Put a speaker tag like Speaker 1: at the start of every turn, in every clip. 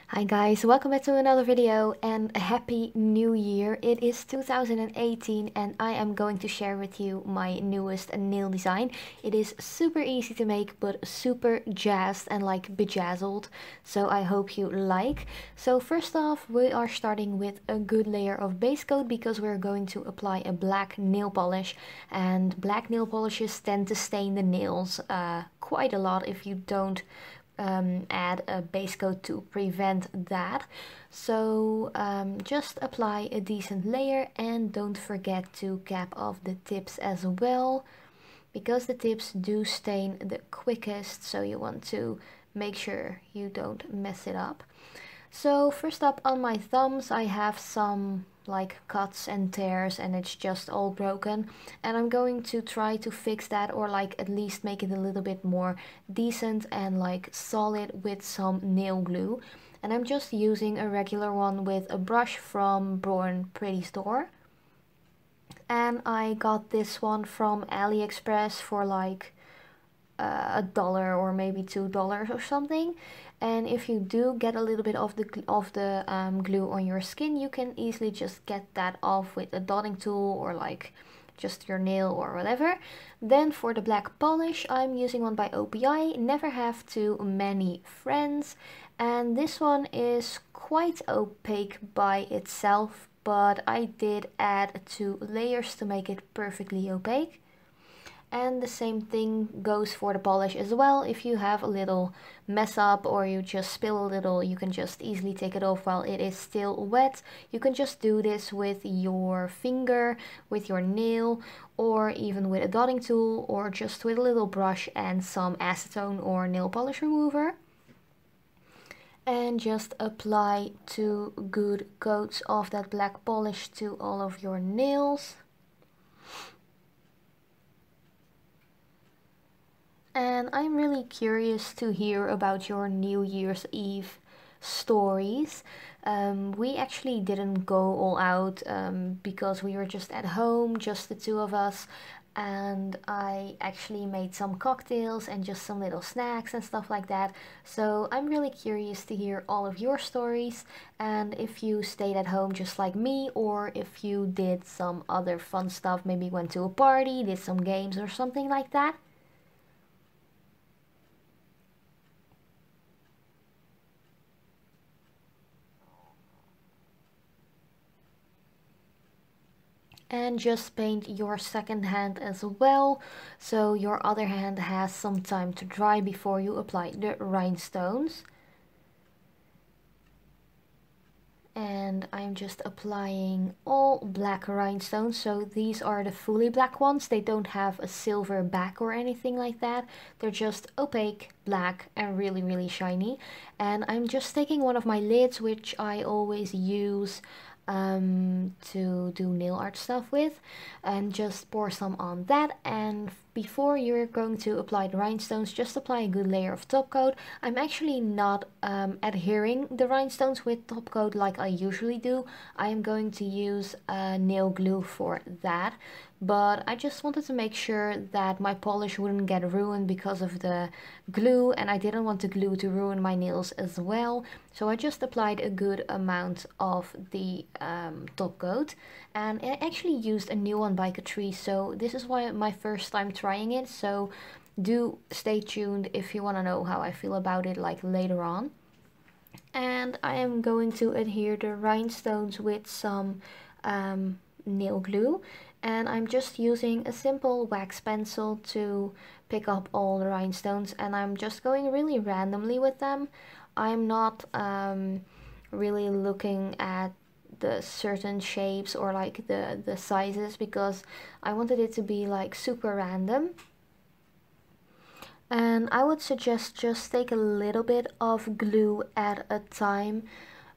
Speaker 1: Hi guys, welcome back to another video and a happy new year. It is 2018 and I am going to share with you my newest nail design. It is super easy to make but super jazzed and like bedazzled, so I hope you like. So first off, we are starting with a good layer of base coat because we're going to apply a black nail polish, and black nail polishes tend to stain the nails quite a lot if you don't add a base coat to prevent that. So just apply a decent layer and don't forget to cap off the tips as well, because the tips do stain the quickest, so you want to make sure you don't mess it up. So first up, on my thumbs I have some like cuts and tears and it's just all broken, and I'm going to try to fix that, or like at least make it a little bit more decent and like solid with some nail glue. And I'm just using a regular one with a brush from Born Pretty Store, and I got this one from AliExpress for like $1 or maybe $2 or something. And if you do get a little bit of the glue on your skin, you can easily just get that off with a dotting tool or like just your nail or whatever. Then for the black polish, I'm using one by OPI, Never Have Too Many Friends, and this one is quite opaque by itself, but I did add 2 layers to make it perfectly opaque. And the same thing goes for the polish as well. If you have a little mess up or you just spill a little, you can just easily take it off while it is still wet. You can just do this with your finger, with your nail, or even with a dotting tool, or just with a little brush and some acetone or nail polish remover. And just apply 2 good coats of that black polish to all of your nails. And I'm really curious to hear about your New Year's Eve stories. We actually didn't go all out because we were just at home, just the 2 of us. And I actually made some cocktails and just some little snacks and stuff like that. So I'm really curious to hear all of your stories, and if you stayed at home just like me, or if you did some other fun stuff, maybe went to a party, did some games or something like that. And just paint your second hand as well, so your other hand has some time to dry before you apply the rhinestones. And I'm just applying all black rhinestones, so these are the fully black ones. They don't have a silver back or anything like that. They're just opaque, black, and really shiny. And I'm just taking one of my lids, which I always use to do nail art stuff with, and just pour some on that. And before you're going to apply the rhinestones, just apply a good layer of top coat. I'm actually not adhering the rhinestones with top coat like I usually do. I am going to use nail glue for that, but I just wanted to make sure that my polish wouldn't get ruined because of the glue, and I didn't want the glue to ruin my nails as well. So I just applied a good amount of the top coat, and I actually used a new one by Catrice, so this is why my first time trying it, so do stay tuned if you want to know how I feel about it like later on. And I am going to adhere the rhinestones with some nail glue, and I'm just using a simple wax pencil to pick up all the rhinestones, and I'm just going really randomly with them. I'm not really looking at the certain shapes or like the sizes, because I wanted it to be like super random. And I would suggest just take a little bit of glue at a time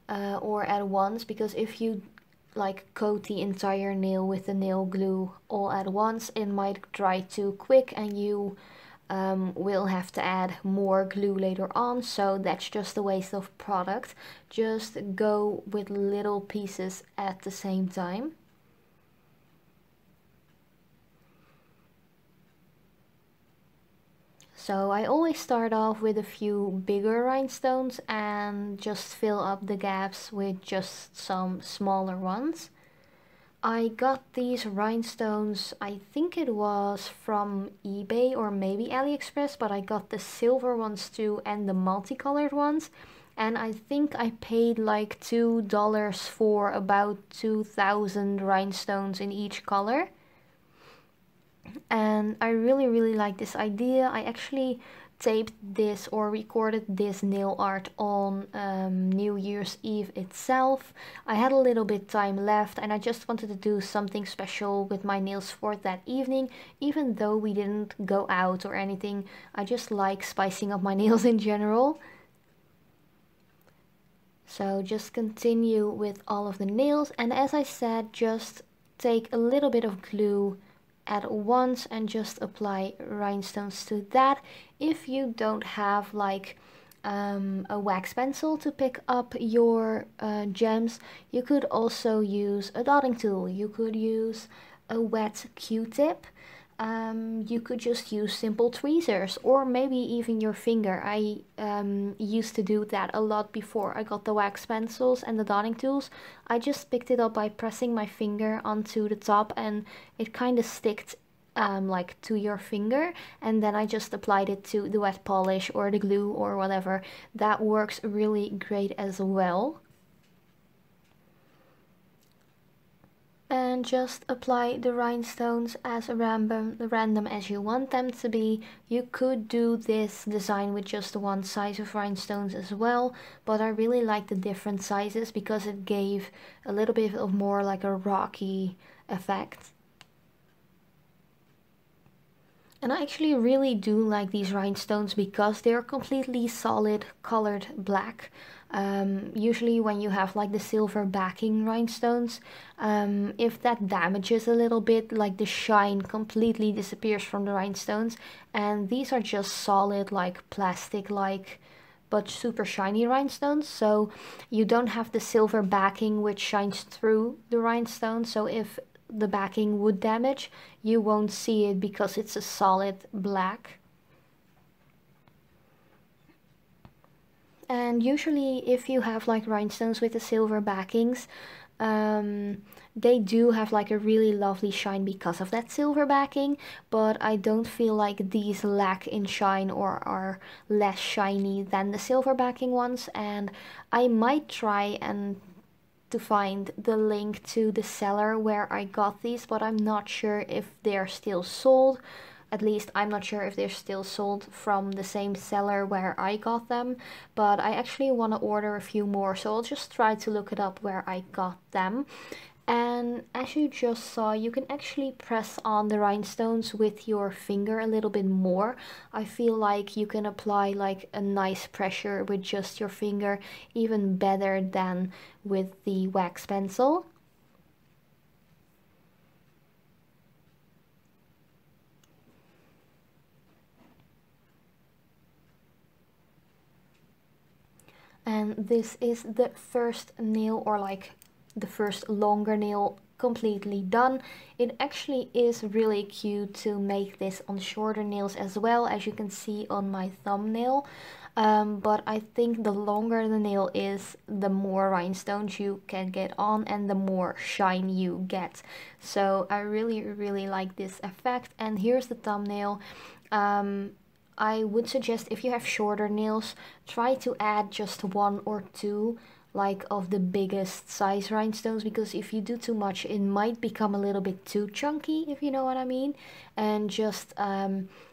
Speaker 1: or at once, because if you like coat the entire nail with the nail glue all at once, it might dry too quick and you will have to add more glue later on, so that's just a waste of product. Just go with little pieces at the same time. So I always start off with a few bigger rhinestones and just fill up the gaps with just some smaller ones. I got these rhinestones, I think it was from eBay or maybe AliExpress, but I got the silver ones too and the multicolored ones. And I think I paid like $2 for about 2,000 rhinestones in each color. And I really like this idea. I actually taped this or recorded this nail art on New Year's Eve itself. I had a little bit time left and I just wanted to do something special with my nails for that evening, even though we didn't go out or anything. I just like spicing up my nails in general. So just continue with all of the nails, and as I said, just take a little bit of glue at once and just apply rhinestones to that. If you don't have like a wax pencil to pick up your gems, you could also use a dotting tool. You could use a wet Q-tip. You could just use simple tweezers or maybe even your finger. I used to do that a lot before I got the wax pencils and the dotting tools. I just picked it up by pressing my finger onto the top and it kind of sticked like to your finger, and then I just applied it to the wet polish or the glue or whatever. That works really great as well. And just apply the rhinestones as random as you want them to be. You could do this design with just one size of rhinestones as well, but I really like the different sizes because it gave a little bit of more like a rocky effect. And I actually really do like these rhinestones because they're completely solid colored black. Usually when you have like the silver backing rhinestones, if that damages a little bit, like the shine completely disappears from the rhinestones. And these are just solid like plastic like but super shiny rhinestones, so you don't have the silver backing which shines through the rhinestones. So if the backing would damage, you won't see it because it's a solid black. And usually if you have like rhinestones with the silver backings, they do have like a really lovely shine because of that silver backing, but I don't feel like these lack in shine or are less shiny than the silver backing ones. And I might try and to find the link to the seller where I got these, but I'm not sure if they're still sold. At least I'm not sure if they're still sold from the same seller where I got them, but I actually want to order a few more, so I'll just try to look it up where I got them. And as you just saw, you can actually press on the rhinestones with your finger a little bit more. I feel like you can apply like a nice pressure with just your finger, even better than with the wax pencil. And this is the first nail, or like the first longer nail, completely done. It actually is really cute to make this on shorter nails as well, as you can see on my thumbnail. But I think the longer the nail is, the more rhinestones you can get on and the more shine you get. So I really like this effect. And here's the thumbnail. I would suggest, if you have shorter nails, try to add just one or two like of the biggest size rhinestones, because if you do too much it might become a little bit too chunky, if you know what I mean. And just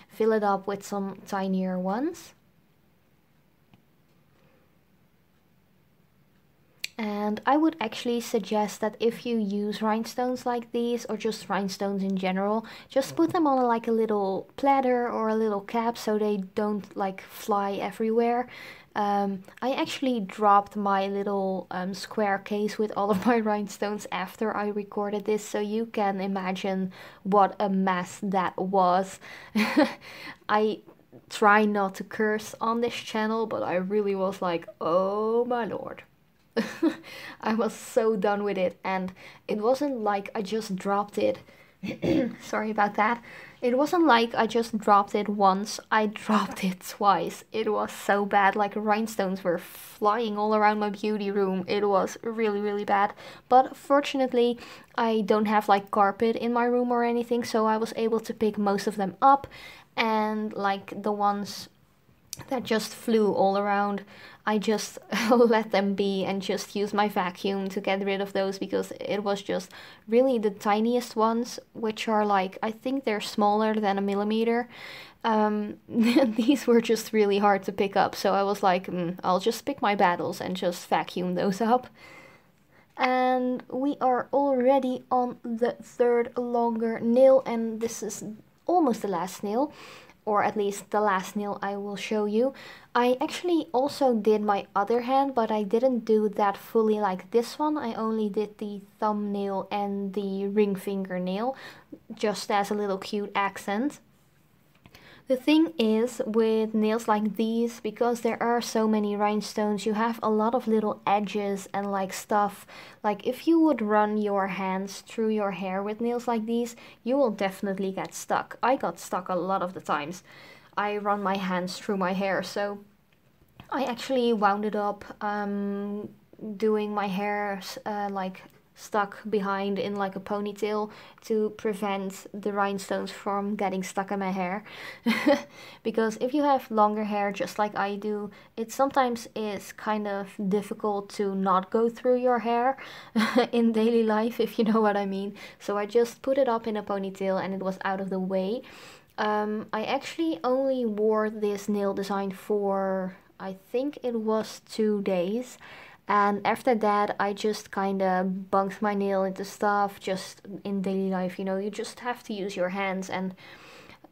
Speaker 1: fill it up with some tinier ones. And I would actually suggest that if you use rhinestones like these, or just rhinestones in general, just put them on like a little platter or a little cap so they don't like fly everywhere. I actually dropped my little square case with all of my rhinestones after I recorded this, so you can imagine what a mess that was. I try not to curse on this channel, but I really was like, oh my lord. I was so done with it, and it wasn't like I just dropped it. Sorry about that. It wasn't like I just dropped it once, I dropped it twice. It was so bad, like rhinestones were flying all around my beauty room. It was really, really bad. But fortunately, I don't have like carpet in my room or anything, so I was able to pick most of them up. And like the ones that just flew all around, I just let them be and just use my vacuum to get rid of those, because it was just really the tiniest ones, which are like, I think they're smaller than a millimeter. These were just really hard to pick up, so I was like, I'll just pick my battles and just vacuum those up. And we are already on the third longer nail, and this is almost the last nail, or at least the last nail I will show you. I actually also did my other hand, but I didn't do that fully like this one. I only did the thumbnail and the ring finger nail, just as a little cute accent. The thing is, with nails like these, because there are so many rhinestones, you have a lot of little edges and like stuff. Like if you would run your hands through your hair with nails like these, you will definitely get stuck. I got stuck a lot of the times. I run my hands through my hair, so I actually wound it up doing my hair like stuck behind in like a ponytail to prevent the rhinestones from getting stuck in my hair. Because if you have longer hair just like I do, it sometimes is kind of difficult to not go through your hair in daily life, if you know what I mean. So I just put it up in a ponytail and it was out of the way. I actually only wore this nail design for, I think it was 2 days. And after that, I just kind of bunked my nail into stuff, just in daily life, you know, you just have to use your hands, and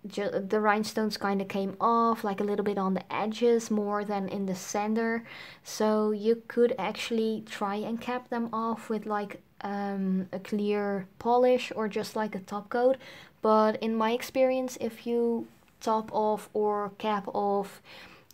Speaker 1: the rhinestones kind of came off, like a little bit on the edges more than in the center. So you could actually try and cap them off with like a clear polish or just like a top coat. But in my experience, if you top off or cap off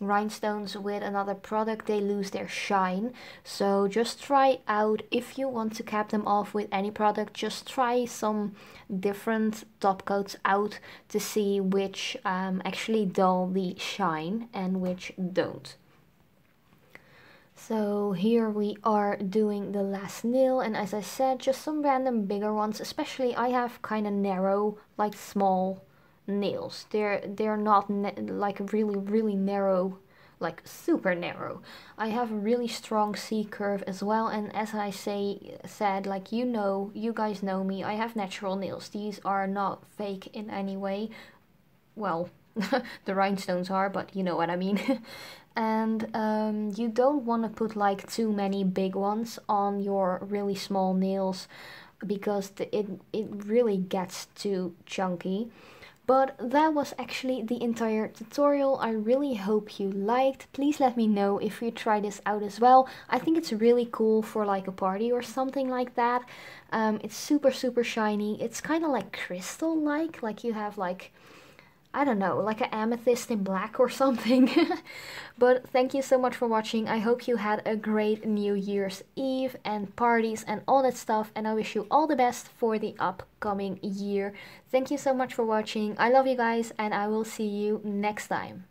Speaker 1: rhinestones with another product, they lose their shine. So just try out, if you want to cap them off with any product, just try some different top coats out to see which actually dull the shine and which don't. So here we are doing the last nail, and as I said, just some random bigger ones. Especially I have kind of narrow, like small nails. They're not like really narrow, like super narrow. I have a really strong C curve as well, and as I said, like, you know, you guys know me, I have natural nails. These are not fake in any way. Well, the rhinestones are, but you know what I mean. And you don't want to put like too many big ones on your really small nails, because it really gets too chunky. But that was actually the entire tutorial. I really hope you liked. Please let me know if you try this out as well. I think it's really cool for like a party or something like that. It's super shiny. It's kind of like crystal-like you have like, I don't know, like an amethyst in black or something. But thank you so much for watching. I hope you had a great New Year's Eve and parties and all that stuff. And I wish you all the best for the upcoming year. Thank you so much for watching. I love you guys, and I will see you next time.